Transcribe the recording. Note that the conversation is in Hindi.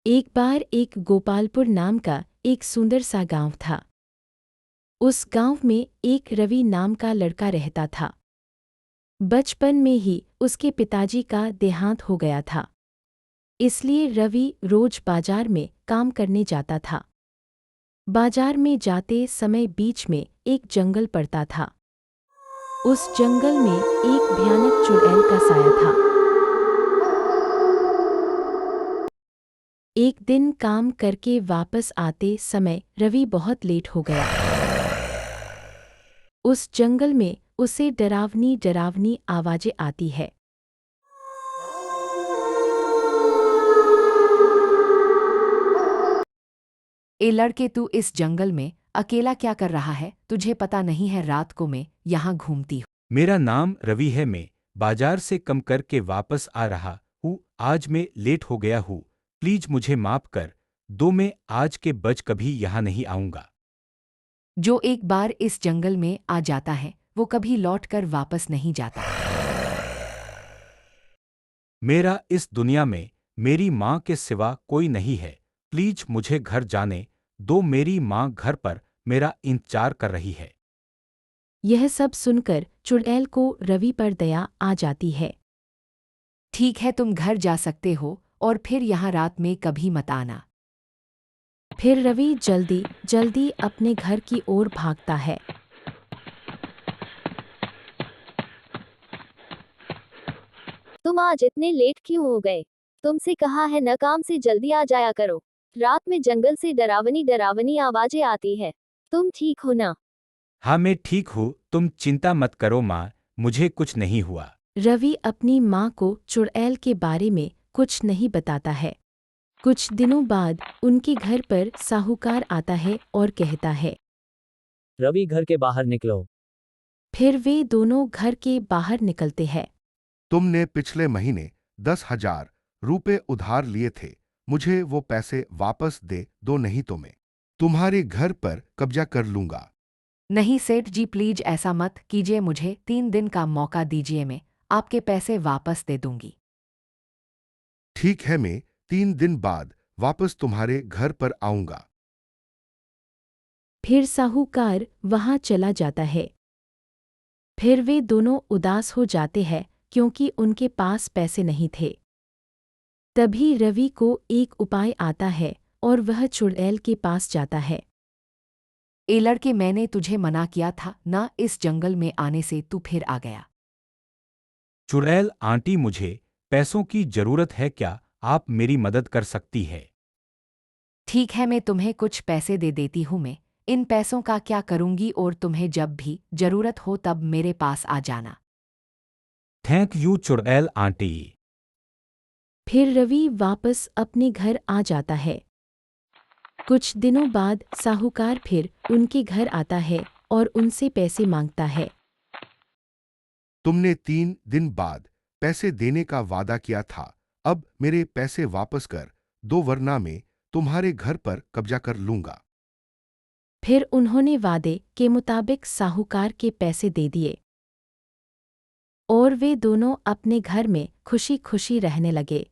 एक बार एक गोपालपुर नाम का एक सुंदर सा गांव था। उस गांव में एक रवि नाम का लड़का रहता था। बचपन में ही उसके पिताजी का देहांत हो गया था, इसलिए रवि रोज बाजार में काम करने जाता था। बाजार में जाते समय बीच में एक जंगल पड़ता था। उस जंगल में एक भयानक चुड़ैल का साया था। एक दिन काम करके वापस आते समय रवि बहुत लेट हो गया। उस जंगल में उसे डरावनी डरावनी आवाजें आती है। ए लड़के, तू इस जंगल में अकेला क्या कर रहा है? तुझे पता नहीं है रात को मैं यहाँ घूमती हूँ। मेरा नाम रवि है। मैं बाजार से कम करके वापस आ रहा हूँ। आज मैं लेट हो गया हूँ। प्लीज मुझे माफ कर दो। मैं आज के बज कभी यहाँ नहीं आऊँगा। जो एक बार इस जंगल में आ जाता है वो कभी लौट कर वापस नहीं जाता। मेरा इस दुनिया में मेरी माँ के सिवा कोई नहीं है। प्लीज मुझे घर जाने दो। मेरी माँ घर पर मेरा इंतजार कर रही है। यह सब सुनकर चुड़ैल को रवि पर दया आ जाती है। ठीक है, तुम घर जा सकते हो और फिर यहाँ रात में कभी मत आना। फिर रवि जल्दी जल्दी अपने घर की ओर भागता है। तुम आज इतने लेट क्यों हो गए? तुमसे कहा है न, काम से जल्दी आ जाया करो। रात में जंगल से डरावनी डरावनी आवाजें आती है। तुम ठीक हो ना? हाँ, मैं ठीक हूँ। तुम चिंता मत करो माँ, मुझे कुछ नहीं हुआ। रवि अपनी माँ को चुड़ैल के बारे में कुछ नहीं बताता है। कुछ दिनों बाद उनके घर पर साहूकार आता है और कहता है। रवि, घर के बाहर निकलो। फिर वे दोनों घर के बाहर निकलते हैं। तुमने पिछले महीने 10,000 रुपए उधार लिए थे। मुझे वो पैसे वापस दे दो, नहीं तो मैं तुम्हारे घर पर कब्जा कर लूंगा। नहीं सेठ जी, प्लीज ऐसा मत कीजिए। मुझे 3 दिन का मौका दीजिए, मैं आपके पैसे वापस दे दूंगी। ठीक है, मैं 3 दिन बाद वापस तुम्हारे घर पर आऊंगा। फिर साहूकार वहां चला जाता है। फिर वे दोनों उदास हो जाते हैं क्योंकि उनके पास पैसे नहीं थे। तभी रवि को एक उपाय आता है और वह चुड़ैल के पास जाता है। ए लड़के, मैंने तुझे मना किया था ना इस जंगल में आने से, तू फिर आ गया। चुड़ैल आंटी, मुझे पैसों की जरूरत है। क्या आप मेरी मदद कर सकती है? ठीक है, मैं तुम्हें कुछ पैसे दे देती हूँ। मैं इन पैसों का क्या करूंगी और तुम्हें जब भी जरूरत हो तब मेरे पास आ जाना। थैंक यू चुड़ैल आंटी। फिर रवि वापस अपने घर आ जाता है। कुछ दिनों बाद साहूकार फिर उनके घर आता है और उनसे पैसे मांगता है। तुमने 3 दिन बाद पैसे देने का वादा किया था। अब मेरे पैसे वापस कर दो, वरना मैं तुम्हारे घर पर कब्जा कर लूंगा। फिर उन्होंने वादे के मुताबिक साहूकार के पैसे दे दिए और वे दोनों अपने घर में खुशी खुशी रहने लगे।